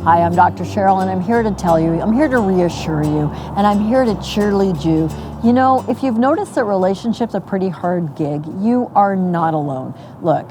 Hi, I'm Dr. Cheryl, and I'm here to tell you, I'm here to reassure you, and I'm here to cheerlead you. You know, if you've noticed that relationships are a pretty hard gig, you are not alone. Look,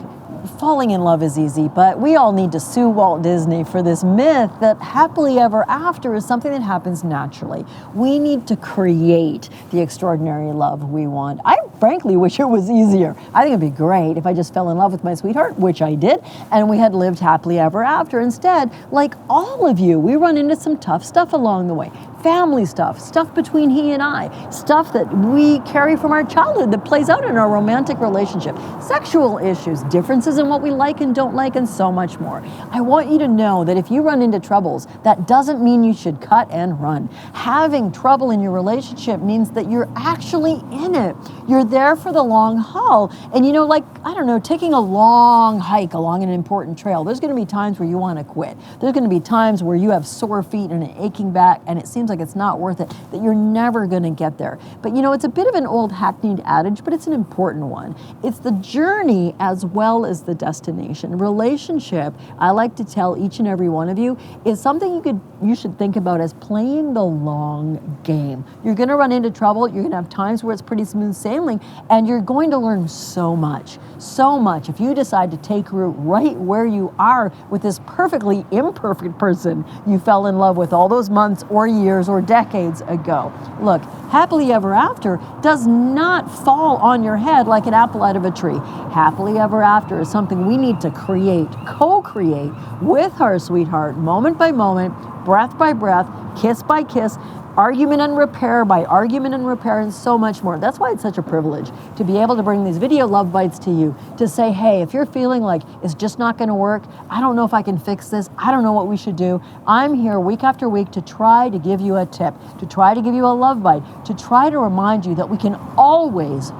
falling in love is easy, but we all need to sue Walt Disney for this myth that happily ever after is something that happens naturally. We need to create the extraordinary love we want. I frankly wish it was easier. I think it'd be great if I just fell in love with my sweetheart, which I did, and we had lived happily ever after. Instead, like all of you, we run into some tough stuff along the way. Family stuff, stuff between he and I, stuff that we carry from our childhood that plays out in our romantic relationship, sexual issues, differences in what we like and don't like, and so much more. I want you to know that if you run into troubles, that doesn't mean you should cut and run. Having trouble in your relationship means that you're actually in it. You're there for the long haul. And you know, like, I don't know, taking a long hike along an important trail, there's going to be times where you want to quit. There's going to be times where you have sore feet and an aching back, and it seems like it's not worth it, that you're never going to get there. But you know, it's a bit of an old hackneyed adage, but it's an important one. It's the journey as well as the destination. Relationship, I like to tell each and every one of you, is something you should think about as playing the long game. You're going to run into trouble. You're going to have times where it's pretty smooth sailing, and you're going to learn so much. So much if you decide to take root right where you are with this perfectly imperfect person you fell in love with all those months or years or decades ago. Look, happily ever after does not fall on your head like an apple out of a tree. Happily ever after is something we need to create, co-create with our sweetheart, moment by moment, breath by breath, kiss by kiss, argument and repair by argument and repair, and so much more. That's why it's such a privilege to be able to bring these video love bites to you, to say, hey, if you're feeling like it's just not going to work, I don't know if I can fix this, I don't know what we should do, I'm here week after week to try to give you a tip, to try to give you a love bite, to try to remind you that we can always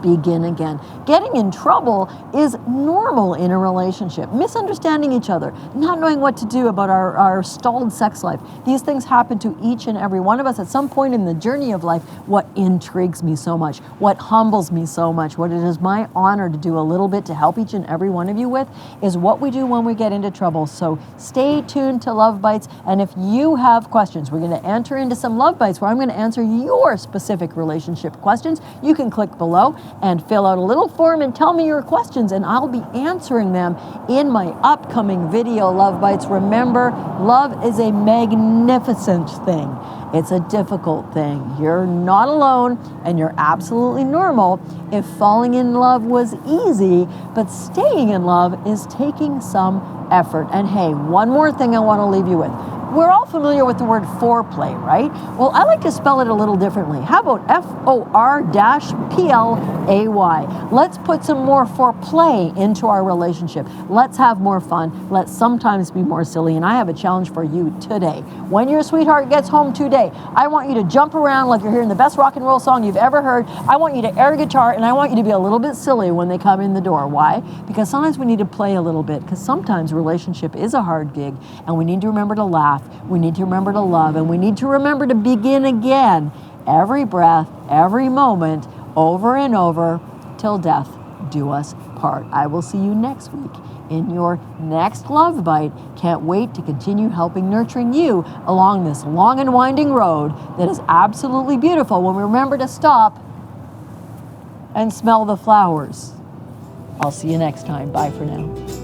begin again. Getting in trouble is normal in a relationship. Misunderstanding each other, not knowing what to do about our stalled sex life. These things happen to each and every one of us at some point in the journey of life. What intrigues me so much, what humbles me so much, what it is my honor to do a little bit to help each and every one of you with, is what we do when we get into trouble. So stay tuned to Love Bites, and if you have questions, we're going to enter into some Love Bites where I'm going to answer your specific relationship questions. You can click below and fill out a little form and tell me your questions, and I'll be answering them in my upcoming video Love Bites. Remember, love is a magnificent thing. It's a difficult thing. You're not alone, and you're absolutely normal if falling in love was easy, but staying in love is taking some effort. And hey, one more thing I want to leave you with. We're all familiar with the word foreplay, right? Well, I like to spell it a little differently. How about FOR-PLAY? Let's put some more foreplay into our relationship. Let's have more fun. Let's sometimes be more silly. And I have a challenge for you today. When your sweetheart gets home today, I want you to jump around like you're hearing the best rock and roll song you've ever heard. I want you to air guitar, and I want you to be a little bit silly when they come in the door. Why? Because sometimes we need to play a little bit, because sometimes relationship is a hard gig, and we need to remember to laugh. We need to remember to love, and we need to remember to begin again every breath, every moment, over and over, till death do us part. I will see you next week in your next Love Bite. Can't wait to continue helping nurturing you along this long and winding road that is absolutely beautiful when we remember to stop and smell the flowers. I'll see you next time. Bye for now.